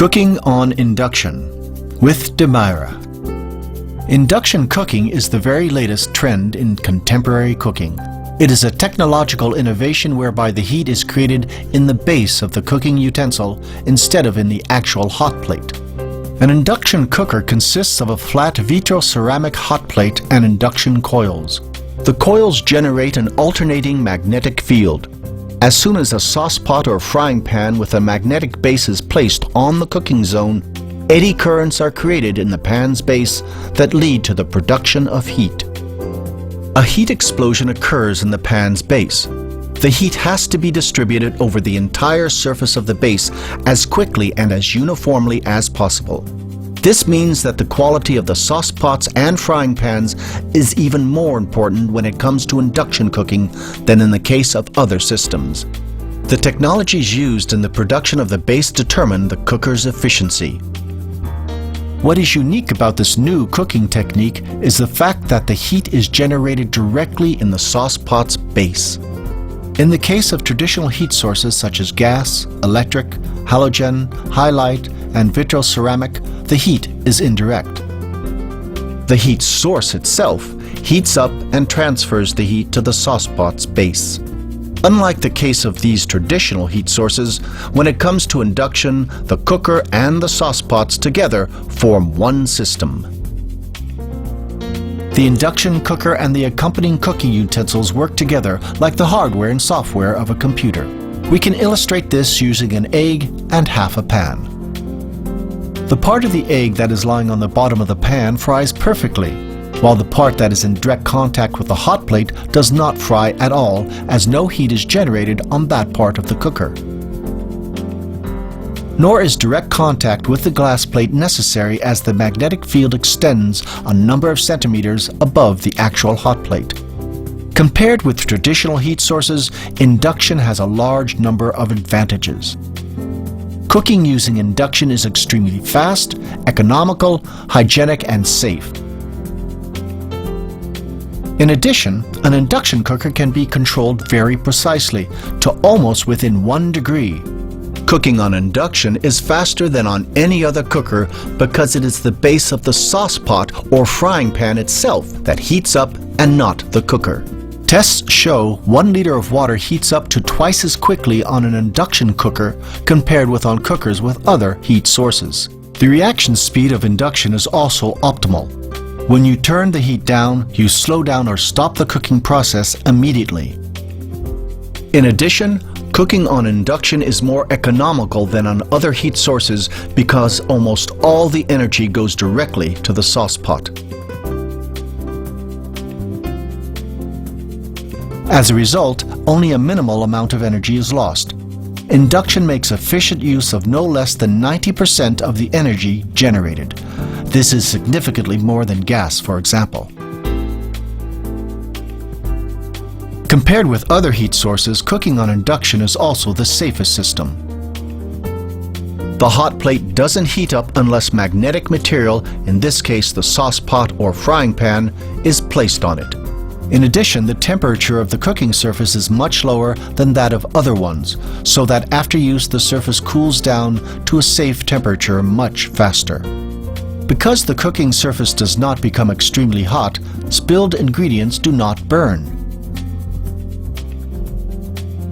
Cooking on induction with Demeyere. Induction cooking is the very latest trend in contemporary cooking. It is a technological innovation whereby the heat is created in the base of the cooking utensil instead of in the actual hot plate. An induction cooker consists of a flat vitro-ceramic hot plate and induction coils. The coils generate an alternating magnetic field. As soon as a saucepot or frying pan with a magnetic base is placed on the cooking zone, eddy currents are created in the pan's base that lead to the production of heat. A heat explosion occurs in the pan's base. The heat has to be distributed over the entire surface of the base as quickly and as uniformly as possible. This means that the quality of the saucepots and frying pans is even more important when it comes to induction cooking than in the case of other systems. The technologies used in the production of the base determine the cooker's efficiency. What is unique about this new cooking technique is the fact that the heat is generated directly in the saucepot's base. In the case of traditional heat sources such as gas, electric, halogen, halide, and vitro-ceramic, the heat is indirect. The heat source itself heats up and transfers the heat to the saucepot's base. Unlike the case of these traditional heat sources, when it comes to induction, the cooker and the saucepots together form one system. The induction cooker and the accompanying cooking utensils work together like the hardware and software of a computer. We can illustrate this using an egg and half a pan. The part of the egg that is lying on the bottom of the pan fries perfectly, while the part that is in direct contact with the hot plate does not fry at all, as no heat is generated on that part of the cooker. Nor is direct contact with the glass plate necessary, as the magnetic field extends a number of centimeters above the actual hot plate. Compared with traditional heat sources, induction has a large number of advantages. Cooking using induction is extremely fast, economical, hygienic, and safe. In addition, an induction cooker can be controlled very precisely, to almost within 1 degree. Cooking on induction is faster than on any other cooker because it is the base of the saucepot or frying pan itself that heats up and not the cooker. Tests show 1 liter of water heats up to twice as quickly on an induction cooker compared with on cookers with other heat sources. The reaction speed of induction is also optimal. When you turn the heat down, you slow down or stop the cooking process immediately. In addition, cooking on induction is more economical than on other heat sources because almost all the energy goes directly to the saucepot. As a result, only a minimal amount of energy is lost. Induction makes efficient use of no less than 90% of the energy generated. This is significantly more than gas, for example. Compared with other heat sources, cooking on induction is also the safest system. The hot plate doesn't heat up unless magnetic material, in this case the saucepot or frying pan, is placed on it. In addition, the temperature of the cooking surface is much lower than that of other ones, so that after use the surface cools down to a safe temperature much faster. Because the cooking surface does not become extremely hot, spilled ingredients do not burn.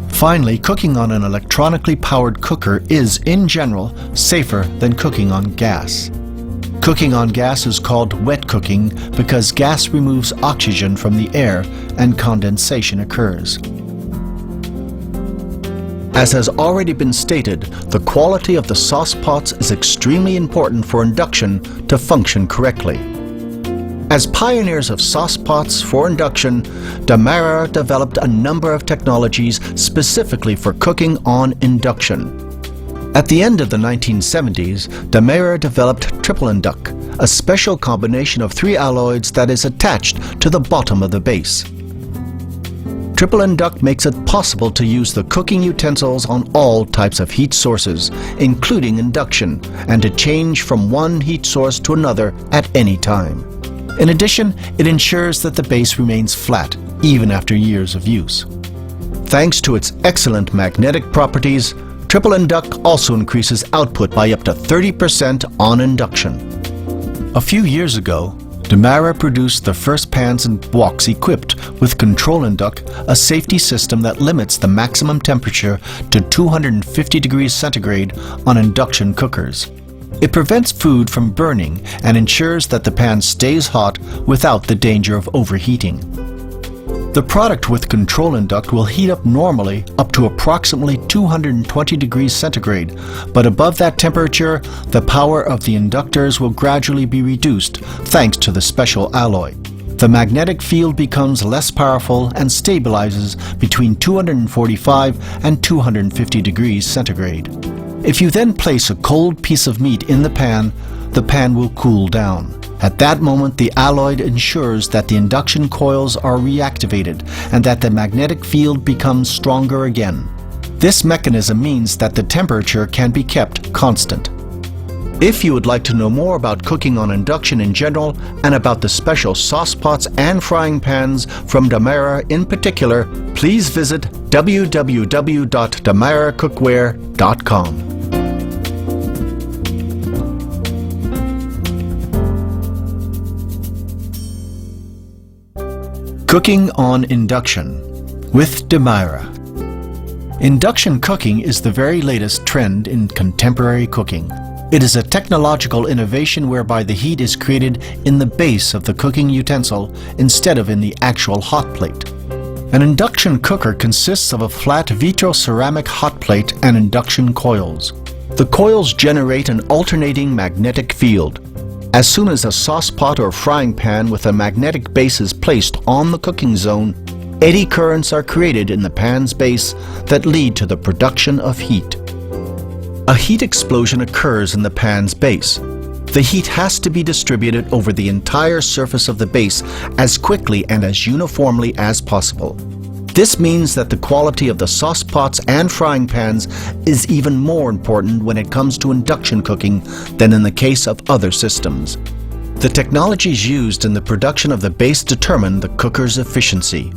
Finally, cooking on an electronically powered cooker is, in general, safer than cooking on gas. Cooking on gas is called wet cooking because gas removes oxygen from the air and condensation occurs. As has already been stated, the quality of the saucepots is extremely important for induction to function correctly. As pioneers of saucepots for induction, Demeyere developed a number of technologies specifically for cooking on induction. At the end of the 1970s, Demeyere developed Triple Induct, a special combination of 3 alloys that is attached to the bottom of the base. Triple Induct makes it possible to use the cooking utensils on all types of heat sources, including induction, and to change from one heat source to another at any time. In addition, it ensures that the base remains flat, even after years of use. Thanks to its excellent magnetic properties, Triple Induct also increases output by up to 30% on induction. A few years ago, Demeyere produced the first pans and woks equipped with Control Induct, a safety system that limits the maximum temperature to 250 degrees centigrade on induction cookers. It prevents food from burning and ensures that the pan stays hot without the danger of overheating. The product with Control Induct will heat up normally up to approximately 220 degrees centigrade, but above that temperature, the power of the inductors will gradually be reduced thanks to the special alloy. The magnetic field becomes less powerful and stabilizes between 245 and 250 degrees centigrade. If you then place a cold piece of meat in the pan will cool down. At that moment, the alloy ensures that the induction coils are reactivated and that the magnetic field becomes stronger again. This mechanism means that the temperature can be kept constant. If you would like to know more about cooking on induction in general and about the special sauce pots and frying pans from Demeyere in particular, please visit www.demeyerecookware.com. Cooking on induction with Demeyere. Induction cooking is the very latest trend in contemporary cooking. It is a technological innovation whereby the heat is created in the base of the cooking utensil instead of in the actual hot plate. An induction cooker consists of a flat vitro-ceramic hot plate and induction coils. The coils generate an alternating magnetic field. As soon as a sauce pot or frying pan with a magnetic base is placed on the cooking zone, eddy currents are created in the pan's base that lead to the production of heat. A heat explosion occurs in the pan's base. The heat has to be distributed over the entire surface of the base as quickly and as uniformly as possible. This means that the quality of the sauce pots and frying pans is even more important when it comes to induction cooking than in the case of other systems. The technologies used in the production of the base determine the cooker's efficiency.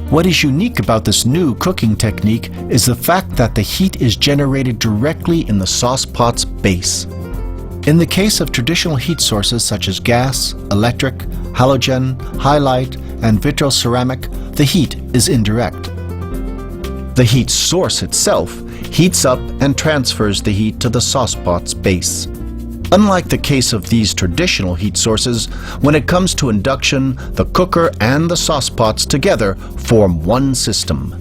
What is unique about this new cooking technique is the fact that the heat is generated directly in the sauce pot's base. In the case of traditional heat sources such as gas, electric, halogen, halide, and vitro-ceramic, the heat is indirect. The heat source itself heats up and transfers the heat to the sauce pot's base. Unlike the case of these traditional heat sources, when it comes to induction, the cooker and the sauce pots together form one system.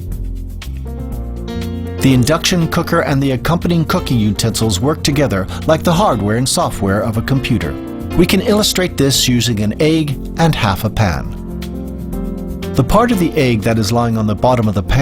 The induction cooker and the accompanying cooking utensils work together like the hardware and software of a computer. We can illustrate this using an egg and half a pan. The part of the egg that is lying on the bottom of the pan